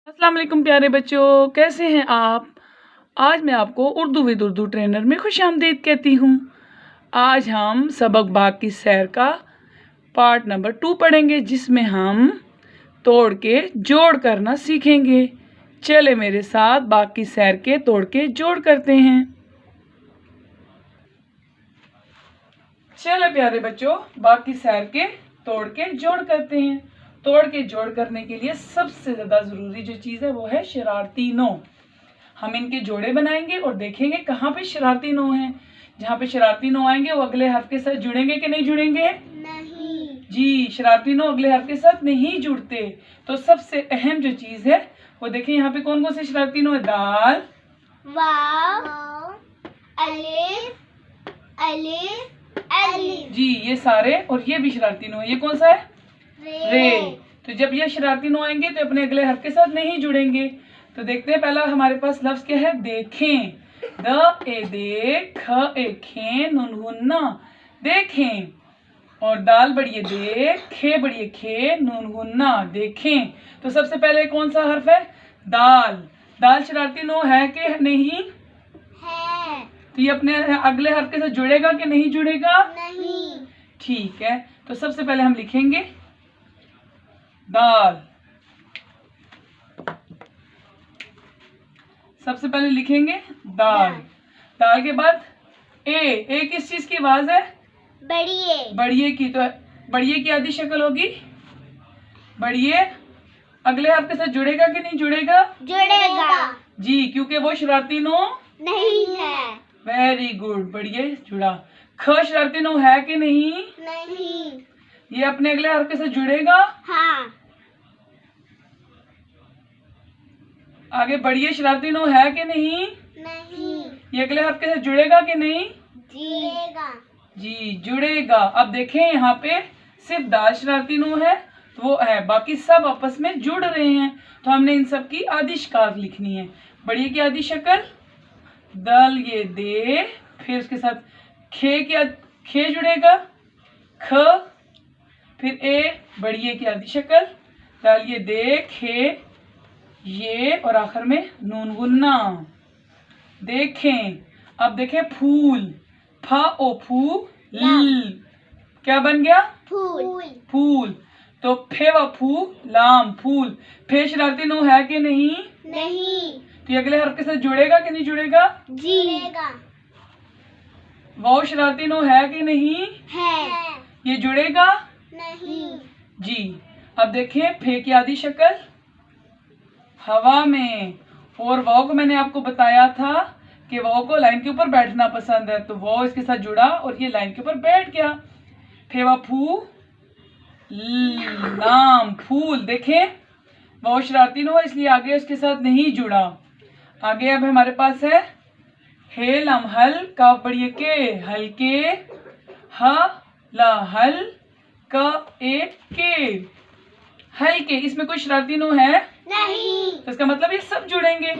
अस्सलाम वालेकुम प्यारे बच्चों, कैसे हैं आप। आज मैं आपको उर्दू विद उर्दू ट्रेनर में खुशामदीद कहती हूँ। आज हम सबक बाग की सैर का पार्ट नंबर 2 पढ़ेंगे, जिसमें हम तोड़ के जोड़ करना सीखेंगे। चले मेरे साथ बाग की सैर के तोड़ के जोड़ करते हैं। चले प्यारे बच्चों, बाग की सैर के तोड़ के जोड़ करते हैं। तोड़ के जोड़ करने के लिए सबसे ज़्यादा ज़रूरी जो चीज़ है वो है शरारती नो। हम इनके जोड़े बनाएंगे और देखेंगे कहाँ पे शरारती नो हैं। जहाँ पे शरारती नो आएंगे वो अगले हर्फ के साथ जुड़ेंगे कि नहीं जुड़ेंगे? नहीं जी, शरारती नो अगले हर्फ के साथ नहीं जुड़ते। तो सबसे अहम जो चीज़ है वो देखिए, यहाँ पे कौन कौन से शरारती नो है। दाल, वाव, अलिफ, अलिफ, अलिफ। जी ये सारे, और ये भी शरारती नो है। ये कौन सा है? रे। तो जब ये शरारती नो आएंगे तो अपने अगले हर्फ के साथ नहीं जुड़ेंगे। तो देखते हैं, पहला हमारे पास लफ्ज क्या है। देखें। द ए दे, ख ए खे, नुन हुन्ना देखें। और दाल बड़िए दे, खे बड़िए खे, नून हुन्ना देखें। तो सबसे पहले कौन सा हर्फ है? दाल। दाल शरारती नो है कि नहीं? है। तो ये अपने अगले हर्फ के साथ जुड़ेगा कि नहीं जुड़ेगा? नहीं। ठीक है, तो सबसे पहले हम लिखेंगे दाल। सबसे पहले लिखेंगे दाल। दाल के बाद ए किस चीज की आवाज है? बड़िए। बड़िए की। तो बड़िए की आधी शक्ल होगी बड़िए। अगले हर्फ के साथ जुड़ेगा कि नहीं जुड़ेगा? जुड़ेगा। जी, क्योंकि वो शरारती नो नहीं है। वेरी गुड, बड़िए जुड़ा। ख शरारती नो है कि नहीं? नहीं। ये अपने अगले हर्फ के साथ जुड़ेगा। हाँ। आगे बढ़िए, शरारती नो है कि नहीं? नहीं। ये अगले हर्फ के साथ जुड़ेगा कि नहीं? जुड़ेगा। जी जुड़ेगा। अब देखें, यहाँ पे सिर्फ दाल शरारती नो है तो वो है, बाकी सब आपस में जुड़ रहे हैं। तो हमने इन सब की आदि शिकार लिखनी है। बढ़िए की आदि शक्ल दल ये दे, फिर उसके साथ खे जुड़ेगा, ख, फिर ए बढ़िए की आदि शक्ल दल ये दे खे ये, और आखिर में नून गुन्ना देखें। अब देखें फूल, फा ओ फू ल, क्या बन गया? फूल। फूल। तो फे व फू लाम फूल। फे शरारती नो है कि नहीं? नहीं। तो ये अगले हर्फ के साथ जुड़ेगा कि नहीं जुड़ेगा? जुड़ेगा। वाव शरारती नो है कि नहीं? है। ये जुड़ेगा? नहीं। जी। अब देखिए, फे की आदि शक्ल हवा में। और वाव को मैंने आपको बताया था कि वाव को लाइन के ऊपर बैठना पसंद है, तो वाव इसके साथ जुड़ा और ये लाइन के ऊपर बैठ गया। फेवा फू लाम फूल। देखें, वाव शरारती नो है इसलिए आगे उसके साथ नहीं जुड़ा। आगे अब हमारे पास है हे लम हल का बढ़िए के हल्के, ह ला हल का एक के हल्के। इसमें कोई शरारती नो है? नहीं। तो इसका मतलब ये सब जुड़ेंगे।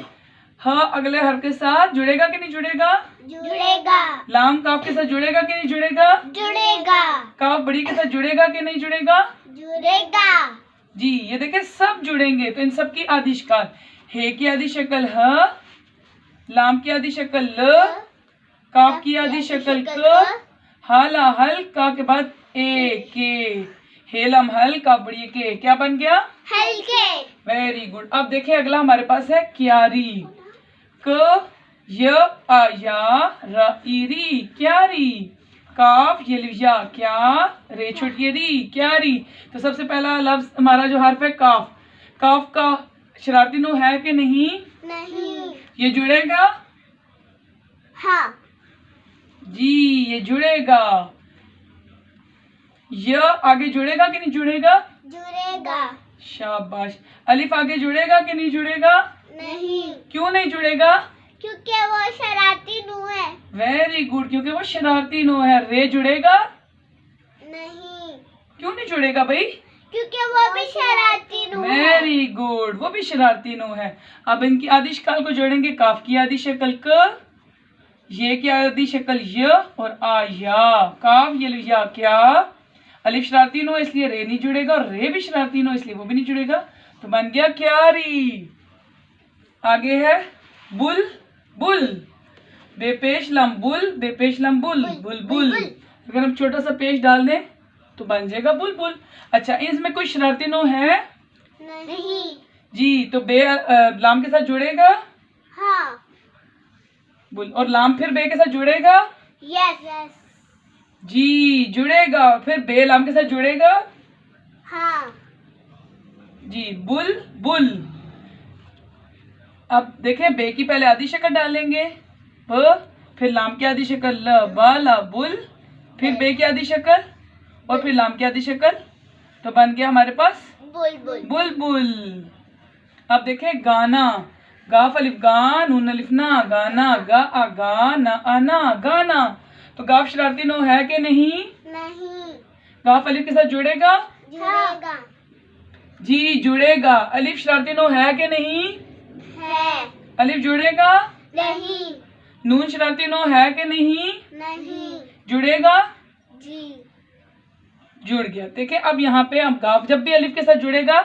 ह अगले हर्फ के साथ जुड़ेगा कि नहीं जुड़ेगा? जुड़ेगा। लाम काफ के साथ जुड़ेगा कि नहीं जुड़ेगा? जुड़ेगा। काफ बड़ी के साथ जुड़ेगा कि नहीं जुड़ेगा? जुड़ेगा। जी, ये देखें सब जुड़ेंगे। तो इन सब की आदि शिकार, हे की आदि शक्ल ह, लाम की आदि शक्ल ल, काफ की आदि शक्ल क, हाला हल का के बाद ए के, हेलम हल का बड़ी के, क्या बन गया? हल्के। Very good. अब देखिए, अगला हमारे पास है क्यारी। क य आ या र ई री क्यारी। काफ ये लिया क्या, रे छोटी री क्यारी। तो सबसे पहला लफ्ज हमारा जो हर्फ है काफ। काफ का शरारती नो है कि नहीं? नहीं। ये जुड़ेगा? हाँ। जी ये जुड़ेगा। य आगे जुड़ेगा कि नहीं जुड़ेगा? जुड़ेगा। शाबाश। अलिफ आगे जुड़ेगा कि नहीं जुड़ेगा? नहीं। क्यों नहीं जुड़ेगा? क्योंकि वो शरारती नु है। वेरी गुड, क्योंकि वो शरारती नो है। रे जुड़ेगा? नहीं। क्यों नहीं जुड़ेगा भाई? क्योंकि वो भी शरारती नु है। वेरी गुड, वो भी शरारती नो है। अब इनकी आदि शक्ल को जोड़ेंगे। काफ की आदि शक्ल क, ये की आदि शक्ल य, और आ या। काफ ये या क्या, अलिफ शरारती नो इसलिए रे नहीं जुड़ेगा, और रे भी शरारती नो इसलिए वो भी नहीं जुड़ेगा। तो बन गया क्यारी। आगे है बुल बुल, बेपेश लम बुल, बेपेश लम बुल, बुलबुल। अगर हम छोटा सा पेश डाल दें तो बन जाएगा बुलबुल। अच्छा, इसमें कोई शरारती नो है? नहीं। जी, तो बे लाम के साथ जुड़ेगा हाँ। बुल, और लाम फिर बे के साथ जुड़ेगा। यस। जी जुड़ेगा, फिर बे लाम के साथ जुड़ेगा। हाँ। जी बुल बुल। अब देखें, बे की पहले आधी शक्ल डालेंगे ब, फिर लाम की आधी शक्ल ल बा ला बुल, फिर बे की आधी शक्ल और फिर लाम की आधी शक्ल, तो बन गया हमारे पास बुलबुल। बुलबुल। अब देखें गाना, गाफ अलिफ गा, नून अलिफ ना, गाना, गा आ गा ना आना, गाना। तो गाफ शरारती नो है कि नहीं? नहीं। गाफ अलिफ के साथ जुड़ेगा। जुड़ेगा। जी जुड़ेगा। अलिफ शरारती नो है कि नहीं? है। अलिफ जुड़ेगा। नहीं। नून शरारती नो है कि नहीं? नहीं। जुड़ेगा। जी। जुड़ गया। देखिए, अब यहाँ पे हम गाफ जब भी अलिफ के साथ जुड़ेगा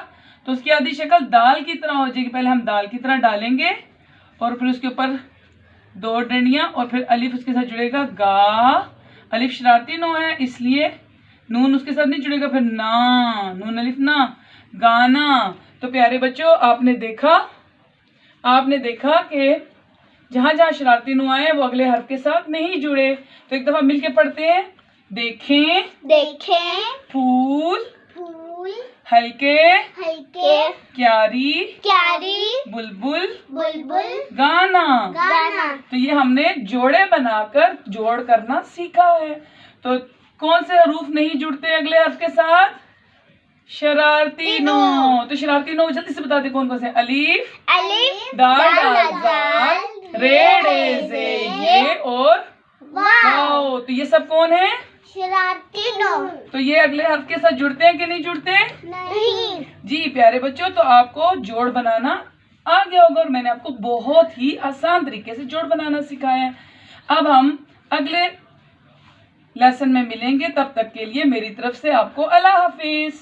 तो उसकी आधी शक्ल दाल की तरह हो जाएगी। पहले हम दाल की तरह डालेंगे और फिर उसके ऊपर दो डंडियां और फिर अलिफ उसके साथ जुड़ेगा गा। अलिफ शरारती नो है इसलिए नून उसके साथ नहीं जुड़ेगा, फिर ना, नून अलिफ ना, गाना। तो प्यारे बच्चों, आपने देखा कि जहां जहां शरारती नो आए वो अगले हर्फ के साथ नहीं जुड़े। तो एक दफा मिलके पढ़ते हैं। देखें फूल हल्के क्यारी बुलबुल गाना। तो ये हमने जोड़े बनाकर जोड़ करना सीखा है। तो कौन से हरूफ नहीं जुड़ते अगले हर्फ के साथ? शरारती नो। तो शरारती नो जल्दी से बता दे कौन कौन से? अलिफ, दाल, रे जे ये और वाओ। तो ये सब कौन है? शरारती नो। तो ये अगले हर्फ के साथ जुड़ते हैं कि नहीं जुड़ते? नहीं। जी प्यारे बच्चों, तो आपको जोड़ बनाना आ गया होगा और मैंने आपको बहुत ही आसान तरीके से जोड़ बनाना सिखाया है। अब हम अगले लेसन में मिलेंगे, तब तक के लिए मेरी तरफ से आपको अल्लाह हाफिज।